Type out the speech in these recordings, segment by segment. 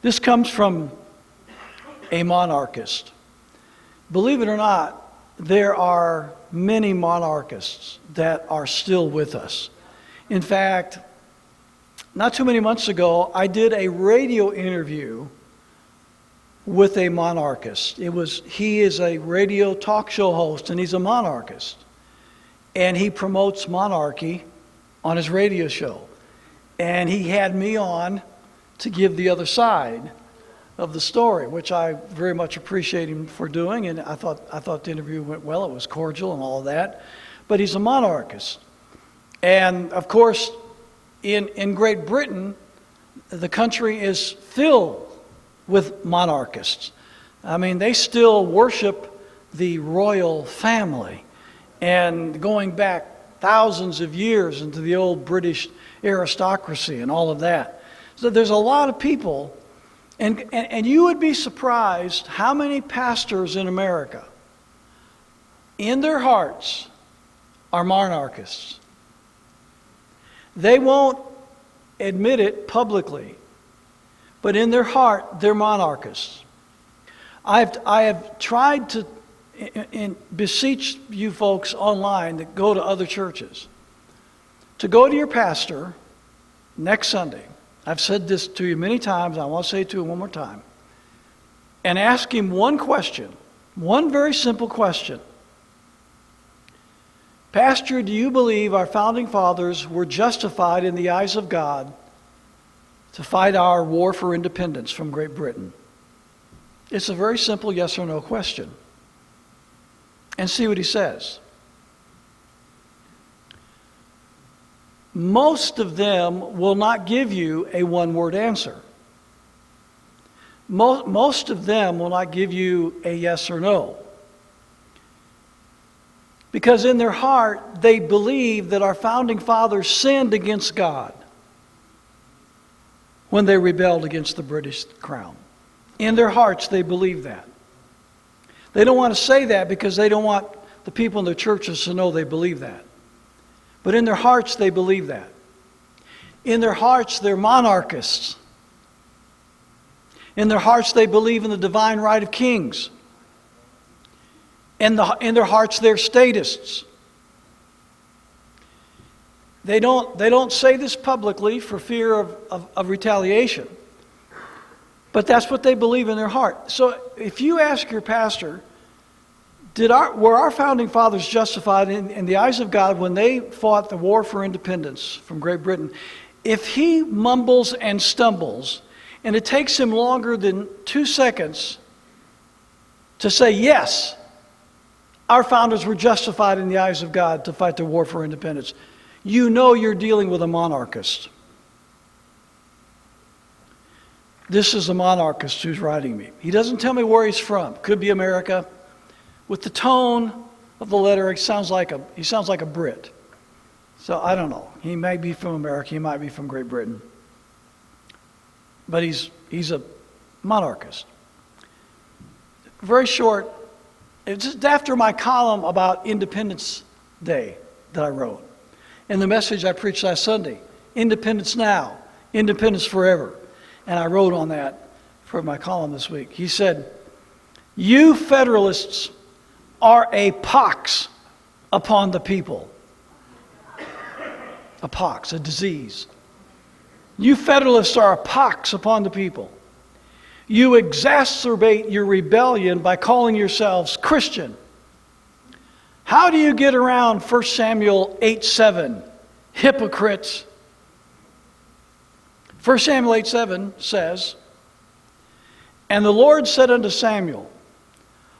This comes from a monarchist. Believe it or not, there are many monarchists that are still with us. In fact, not too many months ago, I did a radio interview with a monarchist. He is a radio talk show host, and he's a monarchist. And he promotes monarchy on his radio show. And he had me on to give the other side of the story, which I very much appreciate him for doing. And I thought the interview went well. It was cordial and all of that. But he's a monarchist. And of course, in Great Britain, the country is filled with monarchists. I mean, they still worship the royal family. And going back thousands of years into the old British aristocracy and all of that. So there's a lot of people, and you would be surprised how many pastors in America, in their hearts, are monarchists. They won't admit it publicly, but in their heart, they're monarchists. I have tried to beseech you folks online that go to other churches to go to your pastor next Sunday. I've said this to you many times. I want to say it to you one more time. And ask him one question, one very simple question. Pastor, do you believe our founding fathers were justified in the eyes of God to fight our war for independence from Great Britain? It's a very simple yes or no question. And see what he says. Most of them will not give you a one-word answer. Most of them will not give you a yes or no. Because in their heart, they believe that our founding fathers sinned against God when they rebelled against the British crown. In their hearts, they believe that. They don't want to say that because they don't want the people in their churches to know they believe that. But in their hearts, they believe that. In their hearts, they're monarchists. In their hearts, they believe in the divine right of kings. In their hearts, they're statists. They don't say this publicly for fear of retaliation. But that's what they believe in their heart. So if you ask your pastor, were our founding fathers justified in the eyes of God when they fought the war for independence from Great Britain? If he mumbles and stumbles, and it takes him longer than 2 seconds to say, yes, our founders were justified in the eyes of God to fight the war for independence, you know you're dealing with a monarchist. This is a monarchist who's writing me. He doesn't tell me where he's from. Could be America. With the tone of the letter, he sounds like a Brit. So I don't know. He may be from America. He might be from Great Britain. But he's a monarchist. Very short. It's just after my column about Independence Day that I wrote. And the message I preached last Sunday, Independence Now, Independence Forever. And I wrote on that for my column this week. He said, you Federalists are a pox upon the people. A pox, a disease. You Federalists are a pox upon the people. You exacerbate your rebellion by calling yourselves Christian. How do you get around 1 Samuel 8:7? Hypocrites. 1 Samuel 8:7 says, and the Lord said unto Samuel,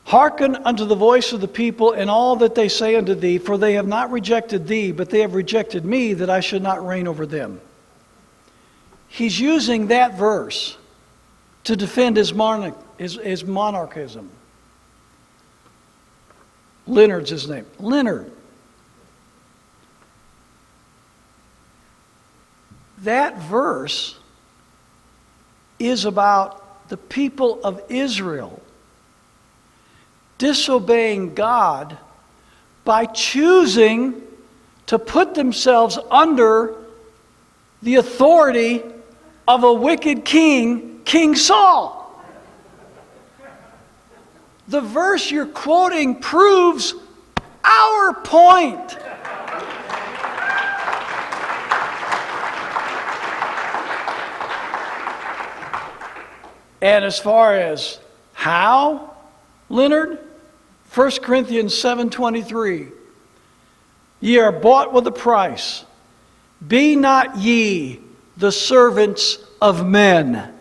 hearken unto the voice of the people in all that they say unto thee, for they have not rejected thee, but they have rejected me, that I should not reign over them. He's using that verse to defend his monarchism. Leonard's his name. Leonard. That verse is about the people of Israel disobeying God by choosing to put themselves under the authority of a wicked king, King Saul. The verse you're quoting proves our point. And as far as how, Leonard, 1 Corinthians 7:23, ye are bought with a price. Be not ye the servants of men.